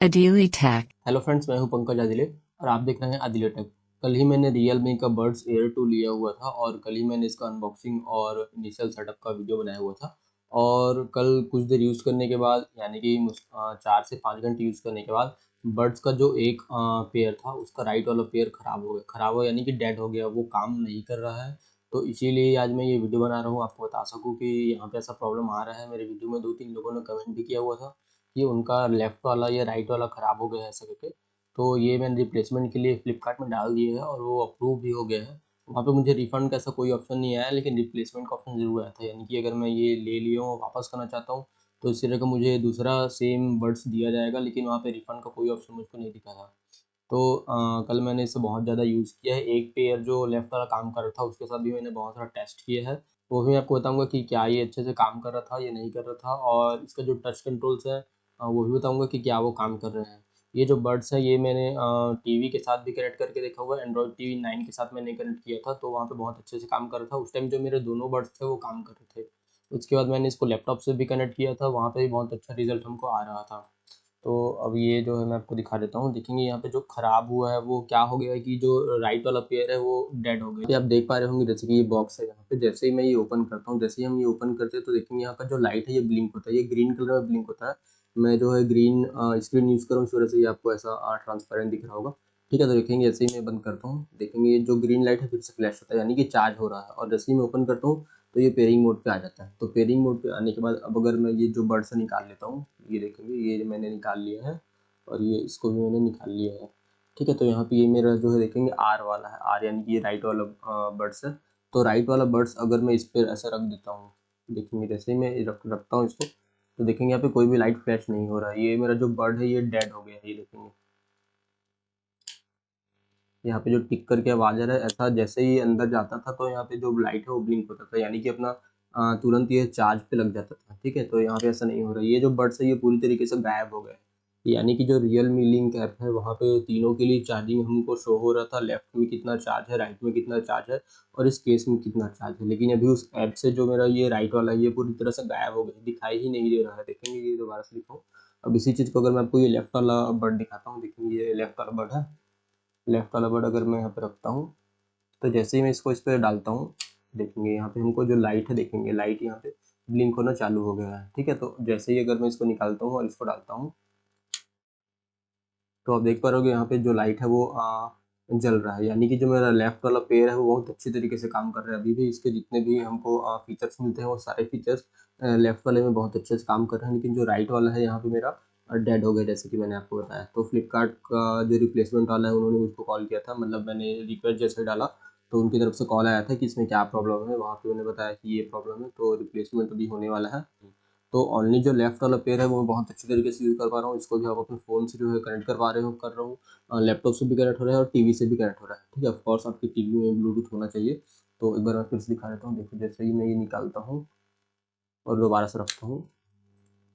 Adili Tech. Hello friends, मैं हूं पंकज आदिले और आप देख रहे हैं आदिले टेक। कल ही मैंने Realme का बड्स एयर 2 लिया हुआ था और कल ही मैंने इसका अनबॉक्सिंग और इनिशियल सेटअप का वीडियो बनाया हुआ था। और कल कुछ देर यूज़ करने के बाद यानी कि 4 से 5 घंटे यूज़ करने के बाद बड्स का जो एक पेयर था उसका राइट वाला पेयर ख़राब हो गया। ख़राब हो यानी कि डेड हो गया, वो काम नहीं कर रहा है। तो इसीलिए आज मैं ये वीडियो बना रहा हूँ, आपको बता सकूँ कि यहाँ पे ऐसा प्रॉब्लम आ रहा है। मेरे वीडियो में 2-3 लोगों ने कमेंट भी किया हुआ था कि उनका लेफ़्ट वाला या राइट वाला ख़राब हो गया है ऐसा करके। तो ये मैंने रिप्लेसमेंट के लिए फ्लिपकार्ट में डाल दिए है और वो अप्रूव भी हो गया है। वहाँ पे मुझे रिफ़ंड का ऐसा कोई ऑप्शन नहीं आया, लेकिन रिप्लेसमेंट का ऑप्शन ज़रूर आया था। यानी कि अगर मैं ये ले लिया हूँ वापस करना चाहता हूँ तो इस तरह का मुझे दूसरा सेम बड्स दिया जाएगा, लेकिन वहाँ पे रिफ़ंड का कोई ऑप्शन मुझको नहीं दिखा था। तो कल मैंने इसे बहुत ज़्यादा यूज़ किया है। एक पेयर जो लेफ़्ट वाला काम कर रहा था उसके साथ भी मैंने बहुत सारा टेस्ट किया है। वो भी मैं आपको बताऊँगा कि क्या ये अच्छे से काम कर रहा था या नहीं कर रहा था, और इसका जो टच कंट्रोल्स है वो भी बताऊँगा कि क्या वो काम कर रहे हैं। ये जो बड्स है ये मैंने टीवी के साथ भी कनेक्ट करके देखा हुआ है। एंड्रॉयड टीवी 9 के साथ मैंने कनेक्ट किया था तो वहाँ पे बहुत अच्छे से काम कर रहा था। उस टाइम जो मेरे दोनों बड्स थे वो काम कर रहे थे। उसके बाद मैंने इसको लैपटॉप से भी कनेक्ट किया था, वहाँ पे भी बहुत अच्छा रिज़ल्ट हमको आ रहा था। तो अब ये जो है मैं आपको दिखा देता हूँ। देखेंगे यहाँ पे जो ख़राब हुआ है वो क्या हो गया है कि जो राइट वाला पेयर है वो डेड हो गया। ये आप देख पा रहे होंगे, जैसे कि ये बॉक्स है यहाँ पे। जैसे ही मैं ये ओपन करता हूँ, जैसे ही हम ये ओपन करते हैं तो देखेंगे यहाँ का जो लाइट है ये ब्लिंक होता है। ये ग्रीन कलर में ब्लिंक होता है। मैं जो है ग्रीन स्क्रीन यूज़ कर रहा हूँ, इस वजह से ये आपको ऐसा ट्रांसपेरेंट दिख रहा होगा। ठीक है, तो देखेंगे जैसे ही मैं बंद करता हूँ, देखेंगे ये जो ग्रीन लाइट है फिर से फ्लैश होता है, यानी कि चार्ज हो रहा है। और जैसे ही मैं ओपन करता हूँ तो ये पेयरिंग मोड पे आ जाता है। तो पेयरिंग मोड पे आने के बाद अब अगर मैं ये जो बड से निकाल लेता हूँ, ये देखेंगे ये मैंने निकाल लिया है और ये इसको भी मैंने निकाल लिया है। ठीक है, तो यहाँ पे ये मेरा जो है देखेंगे आर वाला है, आर यानी कि ये राइट वाला बड्स है। तो राइट वाला बड्स अगर मैं इस पर ऐसा रख देता हूँ, देखेंगे जैसे ही मैं रखता हूँ इसको, तो देखेंगे यहाँ पे कोई भी लाइट फ्लैश नहीं हो रहा है। ये मेरा जो बड है ये डेड हो गया है। ये देखेंगे यहाँ पे जो टिक करके आवाज आ रहा है, ऐसा जैसे ही अंदर जाता था तो यहाँ पे जो लाइट है वो ब्लिंक होता था, यानी कि अपना तुरंत ये चार्ज पे लग जाता था। ठीक है, तो यहाँ पे ऐसा नहीं हो रहा है। ये जो बड्स है ये पूरी तरीके से गायब हो गए, यानी कि जो Realme लिंक ऐप है वहाँ पे तीनों के लिए चार्जिंग हमको शो हो रहा था, लेफ्ट में कितना चार्ज है, राइट में कितना चार्ज है और इस केस में कितना चार्ज है। लेकिन अभी उस ऐप से जो मेरा ये राइट वाला है ये पूरी तरह से गायब हो गया, दिखाई ही नहीं दे रहा है। देखेंगे ये दोबारा से दिखाऊँ। अब इसी चीज़ को अगर मैं आपको ये लेफ्ट वाला बड दिखाता हूँ, देखेंगे ये लेफ्ट वाला बड है। लेफ्ट वाला बड अगर मैं यहाँ पे रखता हूँ तो जैसे ही मैं इसको इस पर डालता हूँ, देखेंगे यहाँ पे हमको जो लाइट है, देखेंगे लाइट यहाँ पे ब्लिंक होना चालू हो गया है। ठीक है, तो जैसे ही अगर मैं इसको निकालता हूँ और इसको डालता हूँ तो आप देख पा रहे हो कि यहाँ पे जो लाइट है वो जल रहा है, यानी कि जो मेरा लेफ्ट वाला पेयर है वो बहुत अच्छी तरीके से काम कर रहा है। अभी भी इसके जितने भी हमको फीचर्स मिलते हैं वो सारे फीचर्स लेफ्ट वाले में बहुत अच्छे से काम कर रहे हैं, लेकिन जो राइट वाला है यहाँ पे मेरा डेड हो गया, जैसे कि मैंने आपको बताया। तो फ्लिपकार्ट का जो रिप्लेसमेंट वाला है उन्होंने मुझको कॉल किया था, मतलब मैंने रिक्वेस्ट जैसे डाला तो उनकी तरफ से कॉल आया था कि इसमें क्या प्रॉब्लम है। वहाँ पे उन्होंने बताया कि ये प्रॉब्लम है, तो रिप्लेसमेंट अभी होने वाला है। तो ओनली जो लेफ्ट वाला पेयर है वो मैं बहुत अच्छी तरीके से यूज़ कर पा रहा हूँ। इसको भी आप अपने फ़ोन से जो है कनेक्ट करवा रहे हो, कर रहा हूँ, लैपटॉप से भी कनेक्ट हो रहा है और टीवी से भी कनेक्ट हो रहा है। ठीक है, ऑफ कोर्स आपकी टीवी में ब्लूटूथ होना चाहिए। तो एक बार मैं फिर से दिखा देता हूँ। देखो जैसे ही मैं ये निकालता हूँ और दोबारा से रखता हूँ,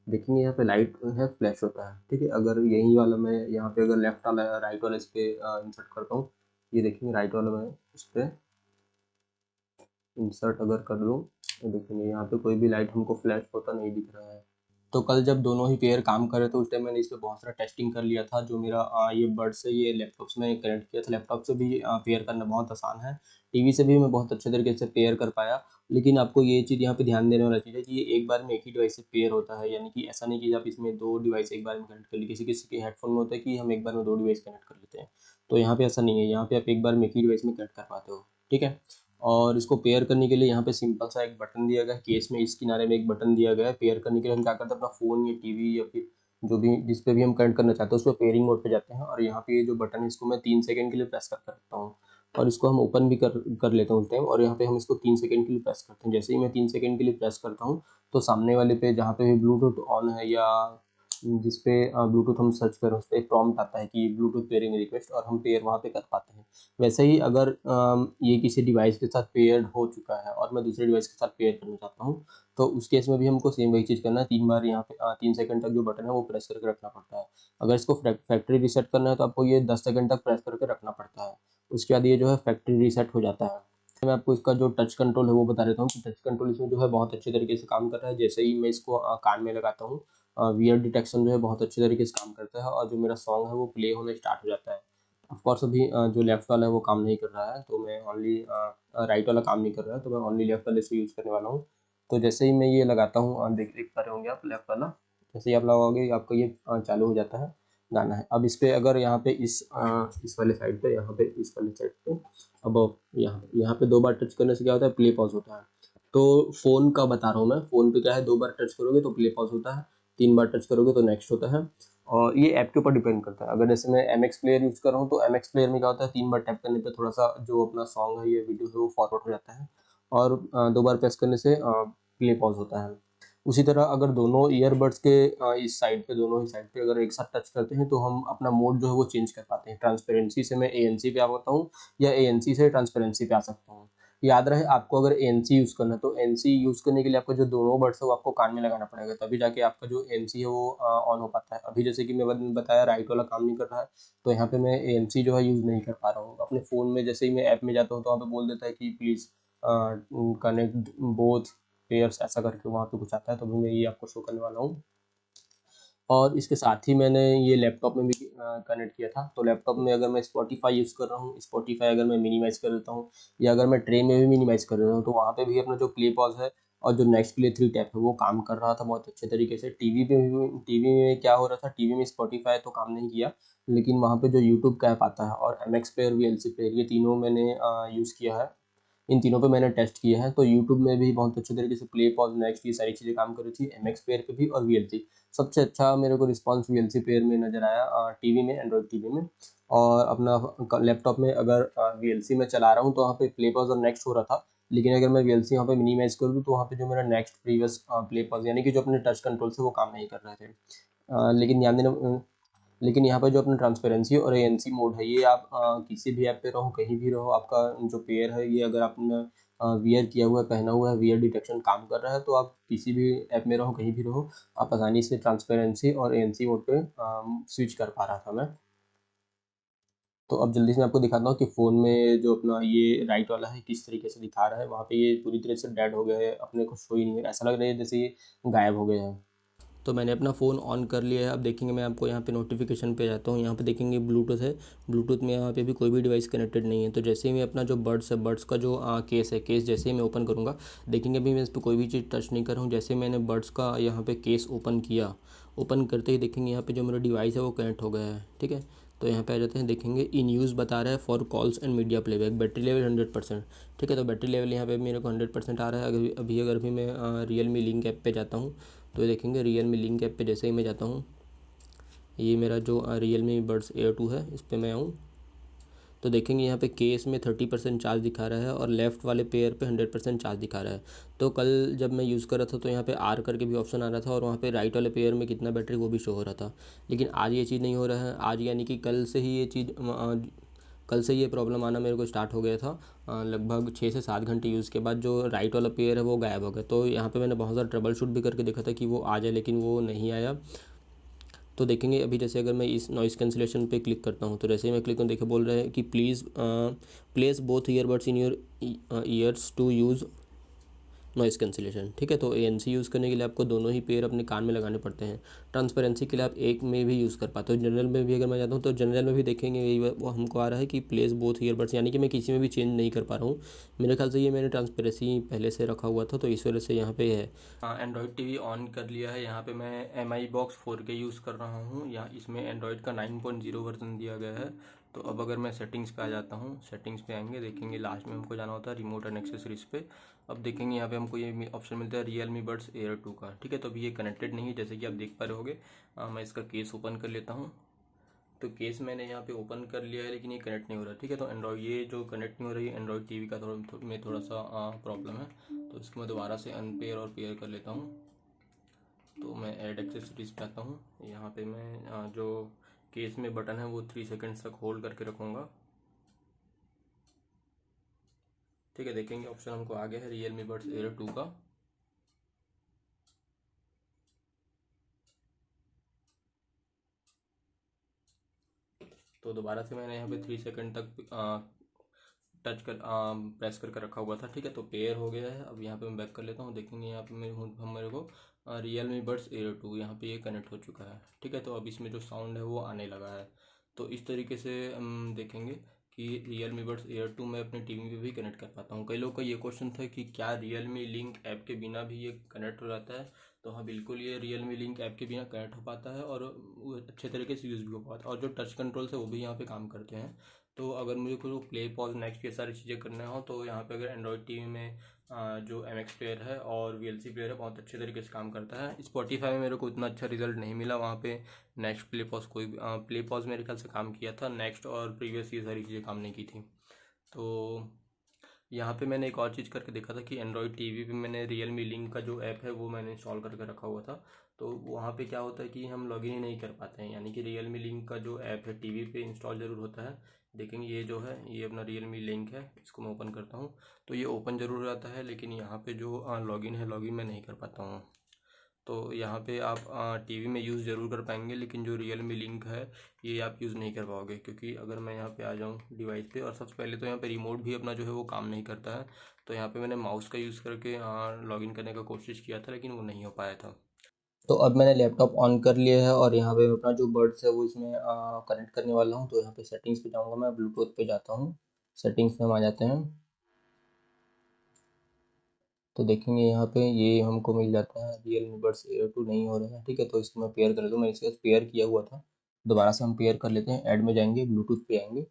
देखेंगे यहाँ पे लाइट है फ्लैश होता है। ठीक है, अगर यही वाला मैं यहाँ पे अगर लेफ्ट वाला राइट वाला इस पर इंसर्ट करता हूँ, ये देखेंगे राइट वाला मैं इस पर इंसर्ट अगर कर लूँ तो देखेंगे यहाँ पे कोई भी लाइट हमको फ्लैश होता नहीं दिख रहा है। तो कल जब दोनों ही पेयर काम कर रहे थे उस टाइम मैंने इस पे बहुत सारा टेस्टिंग कर लिया था। जो मेरा ये बड्स है ये लैपटॉप से मैंने कनेक्ट किया था। लैपटॉप से भी पेयर करना बहुत आसान है, टीवी से भी मैं बहुत अच्छे तरीके से पेयर कर पाया। लेकिन आपको ये चीज़ यहाँ पे ध्यान देने वाला चीज़ है कि ये एक बार में एक ही डिवाइस से पेयर होता है, यानी कि ऐसा नहीं कि आप इसमें दो डिवाइस एक बार में कनेक्ट कर ली। किसी किसी के हेडफोन में होता है कि हम एक बार में दो डिवाइस कनेक्ट कर लेते हैं, तो यहाँ पे ऐसा नहीं है। यहाँ पे आप एक बार में एक ही डिवाइस में कनेक्ट कर पाते हो। ठीक है, और इसको पेयर करने के लिए यहाँ पे सिंपल सा एक बटन दिया गया है। केस में इस किनारे में एक बटन दिया गया है। पेयर करने के लिए हम क्या करते हैं, अपना फ़ोन या टीवी या फिर जो भी जिस पे भी हम कनेक्ट करना चाहते हैं उस पर पेयरिंग मोड पे जाते हैं और यहाँ पे ये जो बटन है इसको मैं 3 सेकंड के लिए प्रेस करके रखता हूँ और इसको हम ओपन भी कर लेते हैं उस टाइम। और यहाँ पे हम इसको 3 सेकंड के लिए प्रेस करते हैं। जैसे ही मैं 3 सेकंड के लिए प्रेस करता हूँ तो सामने वाले पे जहाँ पे भी ब्लूटूथ ऑन है या जिस पे ब्लूटूथ हम सर्च करें उस पर एक प्रॉम्प्ट आता है कि ब्लूटूथ पेयरिंग रिक्वेस्ट, और हम पेयर वहाँ पे कर पाते हैं। वैसे ही अगर ये किसी डिवाइस के साथ पेयर्ड हो चुका है और मैं दूसरे डिवाइस के साथ पेयर करना चाहता हूँ तो उस केस में भी हमको सेम वही चीज़ करना है। 3 बार यहाँ पे 3 सेकंड तक जो बटन है वो प्रेस करके रखना पड़ता है। अगर इसको फैक्ट्री रीसेट करना है तो आपको ये 10 सेकंड तक प्रेस करके रखना पड़ता है। उसके बाद ये जो है फैक्ट्री रीसेट हो जाता है। मैं आपको इसका जो टच कंट्रोल है वो बता देता हूँ कि टच कंट्रोल इसमें जो है बहुत अच्छे तरीके से काम कर रहा है। जैसे ही मैं इसको कान में लगाता हूँ वियर डिटेक्शन जो है बहुत अच्छे तरीके से काम करता है और जो मेरा सॉन्ग है वो प्ले होने स्टार्ट हो जाता है। ऑफ कोर्स अभी जो लेफ़्ट वाला है वो काम नहीं कर रहा है, तो मैं ओनली राइट वाला काम नहीं कर रहा है, तो मैं ओनली लेफ़्ट वाले से यूज़ करने वाला हूँ। तो जैसे ही मैं ये लगाता हूँ, देख पा रहे होंगे आप लेफ़्ट वाला, जैसे ही आप लगाओगे आपका ये चालू हो जाता है गाना है। अब इस पे अगर यहाँ पे इस वाले साइड पे, यहाँ पे इस वाले साइड पे, अब यहाँ पे 2 बार टच करने से क्या होता है, प्ले पॉज़ होता है। तो फ़ोन का बता रहा हूँ मैं, फ़ोन पे क्या है 2 बार टच करोगे तो प्ले पॉज़ होता है, 3 बार टच करोगे तो नेक्स्ट होता है। और ये ऐप के ऊपर डिपेंड करता है। अगर जैसे मैं एमएक्स प्लेयर यूज़ कर रहा हूँ तो एमएक्स प्लेयर में क्या होता है, 3 बार टैप करने पे थोड़ा-सा जो अपना सॉन्ग है, ये वीडियो है, वो फॉरवर्ड हो जाता है और 2 बार प्रेस करने से प्ले पॉज़ होता है। उसी तरह अगर दोनों ईयरबड्स के इस साइड पे, दोनों ही साइड पे अगर एक साथ टच करते हैं तो हम अपना मोड जो है वो चेंज कर पाते हैं। ट्रांसपेरेंसी से मैं एएनसी पे आ पाता हूँ या एएनसी से ट्रांसपेरेंसी पे आ सकता हूँ। याद रहे आपको अगर एएनसी यूज़ करना है तो एएनसी यूज़ करने के लिए आपको जो दोनों बड्स है वो आपको कान में लगाना पड़ेगा, तभी जाके आपका जो एएनसी है वो ऑन हो पाता है। अभी जैसे कि मैं बताया राइट वाला काम नहीं कर रहा है, तो यहाँ पे मैं एएनसी जो है यूज़ नहीं कर पा रहा हूँ। अपने फ़ोन में जैसे ही मैं ऐप में जाता हूँ तो वहाँ पे बोल देता है कि प्लीज़ कनेक्ट बोथ पेयर्स, ऐसा करके वहाँ पे कुछ आता है, तो भी मैं ये आपको शो करने वाला हूँ। और इसके साथ ही मैंने ये लैपटॉप में भी कनेक्ट किया था। तो लैपटॉप में अगर मैं स्पॉटिफ़ाई यूज़ कर रहा हूँ, स्पॉटिफ़ाई अगर मैं मिनिमाइज़ कर देता हूँ या अगर मैं ट्रे में भी मिनिमाइज़ कर देता हूँ, तो वहाँ पे भी अपना जो प्ले पॉज़ है और जो नेक्स्ट प्ले 3 टैप है वो काम कर रहा था बहुत अच्छे तरीके से। टीवी में क्या हो रहा था, टीवी में स्पॉटिफ़ाई तो काम नहीं किया, लेकिन वहाँ पे जो यूट्यूब का ऐप आता है और एमएक्स प्लेयर, वीएलसी प्लेयर, ये तीनों मैंने यूज़ किया है। इन तीनों पे मैंने टेस्ट किया है, तो यूट्यूब में भी बहुत अच्छे तरीके से प्ले पॉज़ नेक्स्ट ये सारी चीज़ें काम कर रही थी, एमएक्स प्लेयर पे भी और वीएलसी। सबसे अच्छा मेरे को रिस्पॉन्स वीएलसी प्लेयर में नज़र आया, टीवी में, एंड्रॉयड टीवी में। और अपना लैपटॉप में अगर वीएलसी में चला रहा हूँ तो वहाँ पे प्ले पॉज़ और नेक्स्ट हो रहा था, लेकिन अगर मैं वीएलसी वहाँ पे मिनिमाइज़ कर दूँ तो वहाँ पे जो मेरा नेक्स्ट प्रीवियस प्ले पॉज़ यानी कि जो अपने टच कंट्रोल से वो काम नहीं कर रहे थे। लेकिन ध्यान देना, लेकिन यहाँ पर जो अपना ट्रांसपेरेंसी और एएनसी मोड है, ये आप किसी भी ऐप पे रहो, कहीं भी रहो, आपका जो पेयर है ये अगर आपने वियर किया हुआ है, पहना हुआ है, वियर डिटेक्शन काम कर रहा है, तो आप किसी भी ऐप में रहो, कहीं भी रहो, आप आसानी से ट्रांसपेरेंसी और एएनसी मोड पे स्विच कर पा रहा था मैं। तो अब जल्दी से मैं आपको दिखाता हूँ कि फ़ोन में जो अपना ये राइट वाला है किस तरीके से दिखा रहा है। वहाँ पे ये पूरी तरह से डेड हो गया है, अपने को शो ही नहीं है, ऐसा लग रहा है जैसे ये गायब हो गया है। तो मैंने अपना फ़ोन ऑन कर लिया है। अब देखेंगे, मैं आपको यहाँ पे नोटिफिकेशन पे जाता हूँ, यहाँ पे देखेंगे ब्लूटूथ है, ब्लूटूथ में यहाँ पे भी कोई भी डिवाइस कनेक्टेड नहीं है। तो जैसे ही मैं अपना जो बड्स है, बड्स का जो केस है, केस जैसे ही मैं ओपन करूँगा, देखेंगे अभी मैं इस पर कोई भी चीज़ टच नहीं कर रहा हूँ। जैसे मैंने बड्स का यहाँ पे केस ओपन किया, ओपन करते ही देखेंगे यहाँ पे जो मेरा डिवाइस है वो कनेक्ट हो गया है। ठीक है, तो यहाँ पे आ जाते हैं, देखेंगे इन यूज़ बता रहा है for calls and media playback, battery level 100%। ठीक है, तो बैटरी लेवल यहाँ पे मेरे को 100% आ रहा है। अगर भी मैं रियल मी लिंक ऐप पे जाता हूँ तो देखेंगे रियल मी लिंक ऐप पे जैसे ही मैं जाता हूँ, ये मेरा जो रियल मी बड्स एयर 2 है, इस पर मैं आऊँ तो देखेंगे यहाँ पे केस में 30% चार्ज दिखा रहा है और लेफ़्ट वाले पेयर पे 100% चार्ज दिखा रहा है। तो कल जब मैं यूज़ कर रहा था तो यहाँ पे आर करके भी ऑप्शन आ रहा था और वहाँ पे राइट वाले पेयर में कितना बैटरी वो भी शो हो रहा था। लेकिन आज ये चीज़ नहीं हो रहा है। आज यानी कि कल से ही ये चीज़, कल से ये प्रॉब्लम आना मेरे को स्टार्ट हो गया था। लगभग 6 से 7 घंटे यूज़ के बाद जो राइट वाला पेयर है वो गायब हो गया। तो यहाँ पे मैंने बहुत ज़्यादा ट्रबल शूट भी करके देखा था कि वो आ जाए, लेकिन वो नहीं आया। तो देखेंगे अभी जैसे अगर मैं इस नॉइज़ कैंसिलेशन पे क्लिक करता हूँ, तो जैसे ही मैं क्लिक करूँ, देखिए बोल रहा है कि please place both earbuds in your ears to use noise cancellation. ठीक है, तो एएनसी यूज़ करने के लिए आपको दोनों ही पेयर अपने कान में लगाने पड़ते हैं। ट्रांसपेरेंसी के लिए आप एक में भी यूज़ कर पाते हो। जनरल में भी अगर मैं जाता हूँ तो जनरल में भी देखेंगे यही वो हमको आ रहा है कि प्लेस बोथ ईयरबड्स, यानी कि मैं किसी में भी चेंज नहीं कर पा रहा हूँ। मेरे ख्याल से ये मैंने ट्रांसपेरेंसी पहले से रखा हुआ था, तो इस वजह से यहाँ पे है। एंड्रॉयड टीवी ऑन कर लिया है। यहाँ पे मैं MI बॉक्स 4K यूज़ कर रहा हूँ। यहाँ इसमें एंड्रॉयड का 9.0 वर्जन दिया गया है। तो अब अगर मैं सेटिंग्स पे आ जाता हूँ, सेटिंग्स पे आएंगे, देखेंगे लास्ट में हमको जाना होता है रिमोट एंड एक्सेसरीज पे। अब देखेंगे यहाँ पे हमको ये ऑप्शन मिलता है रियल मी बड्स एयर 2 का। ठीक है, तो अभी ये कनेक्टेड नहीं है जैसे कि आप देख पा रहे होगे। मैं इसका केस ओपन कर लेता हूँ। तो केस मैंने यहाँ पे ओपन कर लिया है, लेकिन ये कनेक्ट नहीं हो रहा। ठीक है, तो एंड्रॉयड ये जो कनेक्ट नहीं हो रही है, एंड्रॉयड टीवी का थोड़ा सा प्रॉब्लम है। तो इसको मैं दोबारा से अनपेयर और पेयर कर लेता हूँ। तो मैं ऐड एक्सेसरीज पे आता हूँ। यहाँ पे मैं जो केस में बटन है वो 3 सेकेंड्स तक होल्ड करके रखूँगा। ठीक है, देखेंगे ऑप्शन हमको आ गया है रियल मी बड्स एयर 2 का। तो दोबारा से मैंने यहाँ पे 3 सेकंड तक टच कर प्रेस करके रखा हुआ था। ठीक है, तो पेयर हो गया है। अब यहाँ पे मैं बैक कर लेता हूँ, देखेंगे यहाँ पे मेरे को रियल मी बड्स एयर 2 यहाँ पे ये कनेक्ट हो चुका है। ठीक है, तो अब इसमें जो साउंड है वो आने लगा है। तो इस तरीके से हम देखेंगे कि रियल मी बड्स एयर 2 मैं अपने टीवी पे भी कनेक्ट कर पाता हूँ। कई लोग का ये क्वेश्चन था कि क्या रियल मी लिंक ऐप के बिना भी ये कनेक्ट हो जाता है। तो हाँ, बिल्कुल ये रियल मी लिंक ऐप के बिना कनेक्ट हो पाता है और वो अच्छे तरीके से यूज़ भी हो पाता है। और जो टच कंट्रोल्स है वो भी यहाँ पे काम करते हैं। तो अगर मुझे कोई प्ले पॉज नेक्स्ट ये सारी चीज़ें करना हो तो यहाँ पे अगर एंड्रॉयड टीवी में जो एम एक्स प्लेयर है और वी एल सी प्लेयर है बहुत अच्छे तरीके से काम करता है। स्पॉटिफाई में मेरे को इतना अच्छा रिजल्ट नहीं मिला, वहाँ पे नेक्स्ट प्ले पॉज कोई प्ले पॉज मेरे ख्याल से काम किया था, नेक्स्ट और प्रीवियस ये सारी चीज़ें काम नहीं की थी। तो यहाँ पे मैंने एक और चीज़ करके देखा था कि एंड्रॉयड टीवी पे मैंने रियल मी लिंक का जो ऐप है वो मैंने इंस्टॉल करके रखा हुआ था। तो वहाँ पे क्या होता है कि हम लॉगिन ही नहीं कर पाते हैं, यानी कि रियल मी लिंक का जो ऐप है टीवी पे इंस्टॉल ज़रूर होता है। देखेंगे ये जो है ये अपना रियल मी लिंक है, इसको मैं ओपन करता हूँ तो ये ओपन ज़रूर हो जाता है, लेकिन यहाँ पे जो लॉगिन है लॉगिन मैं नहीं कर पाता हूँ। तो यहाँ पे आप टीवी में यूज़ ज़रूर कर पाएंगे, लेकिन जो रियल मी लिंक है ये आप यूज़ नहीं कर पाओगे। क्योंकि अगर मैं यहाँ पे आ जाऊँ डिवाइस पे, और सबसे पहले तो यहाँ पे रिमोट भी अपना जो है वो काम नहीं करता है। तो यहाँ पे मैंने माउस का यूज़ करके लॉगिन करने का कोशिश किया था, लेकिन वो नहीं हो पाया था। तो अब मैंने लैपटॉप ऑन कर लिया है और यहाँ पे अपना जो बड्स है वो इसमें कनेक्ट करने वाला हूँ। तो यहाँ पे सेटिंग्स पे जाऊँगा, मैं ब्लूटूथ पे जाता हूँ, सेटिंग्स में हम आ जाते हैं। तो देखेंगे यहाँ पे ये हमको मिल जाता है रियल मी बड्स एयर 2 नहीं हो रहा है। ठीक है, तो इसको मैं पेयर कर लेता हूँ, मैंने इसके साथ पेयर किया हुआ था। दोबारा से हम पेयर कर लेते हैं, ऐड में जाएंगे, ब्लूटूथ पे आएंगे।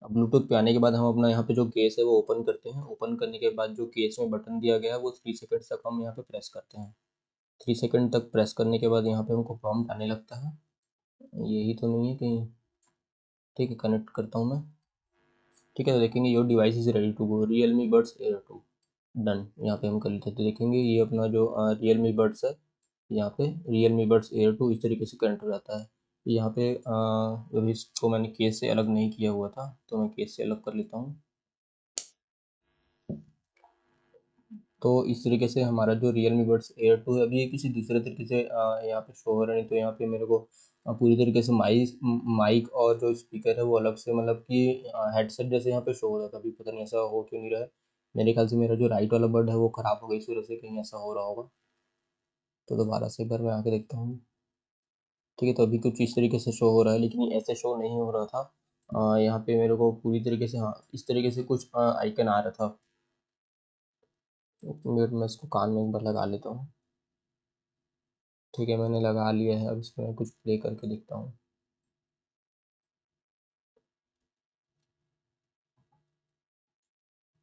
अब ब्लूटूथ पे आने के बाद हम अपना यहाँ पे जो केस है वो ओपन करते हैं। ओपन करने के बाद जो केस में बटन दिया गया है वो 3 सेकंड तक हम यहाँ पे प्रेस करते हैं। 3 सेकंड तक प्रेस करने के बाद यहाँ पे हमको प्रॉम्प्ट आने लगता है, यही तो नहीं है कहीं। ठीक है, कनेक्ट करता हूँ मैं। ठीक है, तो देखेंगे your device is ready to go, Realme buds air 2 done. यहाँ पे हम कर लेते हैं, तो देखेंगे ये अपना जो रियल मी बड्स है, यहाँ पे रियल मी बड्स एयर 2 इस तरीके से कनेक्ट हो जाता है। यहाँ पे अभी इसको मैंने केस से अलग नहीं किया हुआ था, तो मैं केस से अलग कर लेता हूँ। तो इस तरीके से हमारा जो रियल मी बड्स एयर 2 है, अभी ये किसी दूसरे तरीके से यहाँ पे शो हो रहा है। नहीं तो यहाँ पे मेरे को पूरी तरीके से माइक और जो स्पीकर है वो अलग से, मतलब कि हेडसेट जैसे यहाँ पे शो हो रहा था। अभी पता नहीं ऐसा हो क्यों नहीं रहा है। मेरे ख्याल से मेरा जो राइट वाला बड है वो ख़राब हो गई, इस वजह से कहीं ऐसा हो रहा होगा। तो दोबारा से एक बार मैं आके देखता हूँ। ठीक है, तो अभी कुछ इस तरीके से शो हो रहा है, लेकिन ये ऐसे शो नहीं हो रहा था। यहाँ पे मेरे को पूरी तरीके से, हाँ, इस तरीके से कुछ आइकन आ रहा था। एक मिनट मैं इसको कान में एक बार लगा लेता हूँ। ठीक है, मैंने लगा लिया है। अब इसमें कुछ प्ले करके देखता हूँ।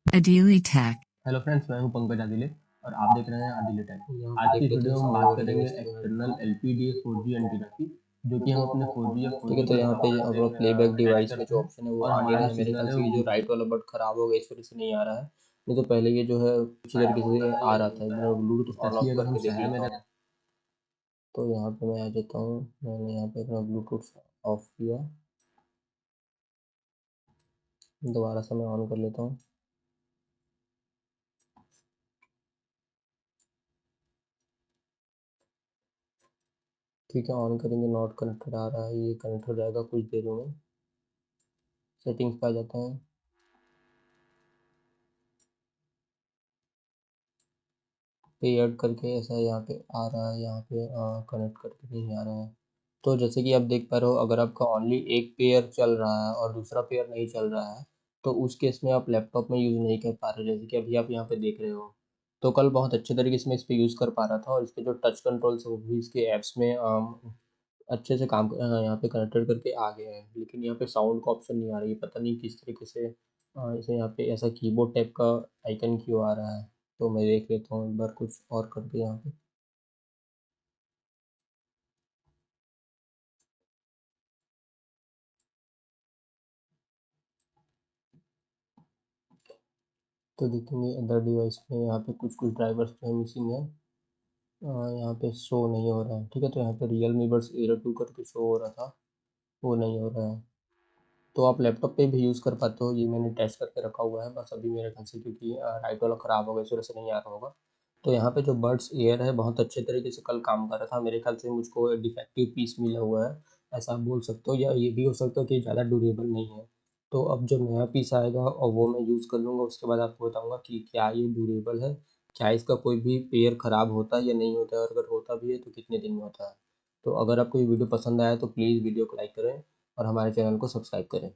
Adili Tech. हेलो फ्रेंड्स, मैं हूं पंकज आदिले और आप देख रहे हैं आदिले टेक। आज की इस वीडियो में हम बात करेंगे एक्सटर्नल एलपीडीए 4G एंटीना की, जो कि हम अपने 4G या 4G। ठीक है, तो यहाँ पे अपना प्लेबैक डिवाइस का जो ऑप्शन है वो आ नहीं रहा है। मेरे ख्याल से ये जो राइट वाला बट खराब हो गया इस वजह से नहीं आ रहा है। नहीं तो पहले ये जो है अच्छी तरीके से आ रहा था। मैं ब्लूटूथ ऑन ऑफ करके देख लेता हूँ। तो यहाँ पे मैं आ जाता हूँ, मैंने यहाँ पे अपना ब्लूटूथ ऑफ किया, दोबारा से मैं ऑन कर लेता हूँ। ठीक है, ऑन करेंगे, नॉट कनेक्टेड आ रहा है, ये कनेक्ट हो जाएगा कुछ देर में। सेटिंग्स पे आ जाते हैं। पे ऐड करके ऐसा यहाँ पे आ रहा है, यहाँ पे कनेक्ट करके नहीं आ रहा है। तो जैसे कि आप देख पा रहे हो, अगर आपका ओनली एक पेयर चल रहा है और दूसरा पेयर नहीं चल रहा है तो उस केस में आप लैपटॉप में यूज़ नहीं कर पा रहे, जैसे कि अभी आप यहाँ पे देख रहे हो। तो कल बहुत अच्छे तरीके से मैं इस पर यूज़ कर पा रहा था और इसके जो टच कंट्रोल्स है वो भी इसके ऐप्स में अच्छे से काम यहाँ पे कनेक्टेड करके आ गए हैं। लेकिन यहाँ पे साउंड का ऑप्शन नहीं आ रहा है, पता नहीं किस तरीके से इसे यहाँ पे ऐसा कीबोर्ड टाइप का आइकन क्यों आ रहा है। तो मैं देख लेता हूँ एक बार कुछ और करके यहाँ पे। तो देखेंगे अदर डिवाइस में यहाँ पे कुछ कुछ ड्राइवर्स जो है मिसिंग है, यहाँ पे शो नहीं हो रहा है। ठीक है, तो यहाँ पे रियल मी बड्स एयर 2 करके शो हो रहा था, वो नहीं हो रहा है। तो आप लैपटॉप पे भी यूज़ कर पाते हो, ये मैंने टेस्ट करके रखा हुआ है। बस अभी मेरे ख्याल से क्योंकि राइट वाला ख़राब हो गया इस वजह से नहीं आ रहा होगा। तो यहाँ पे जो बड्स एयर है बहुत अच्छे तरीके से कल काम कर रहा था। मेरे ख्याल से मुझको डिफेक्टिव पीस मिला हुआ है, ऐसा आप बोल सकते हो, या ये भी हो सकता है कि ज़्यादा ड्यूरेबल नहीं है। तो अब जो नया पीस आएगा और वो मैं यूज़ कर लूँगा, उसके बाद आपको बताऊँगा कि क्या ये ड्यूरेबल है, क्या इसका कोई भी पेयर ख़राब होता है या नहीं होता है, और अगर होता भी है तो कितने दिन में होता है। तो अगर आपको ये वीडियो पसंद आया तो प्लीज़ वीडियो को लाइक करें और हमारे चैनल को सब्सक्राइब करें।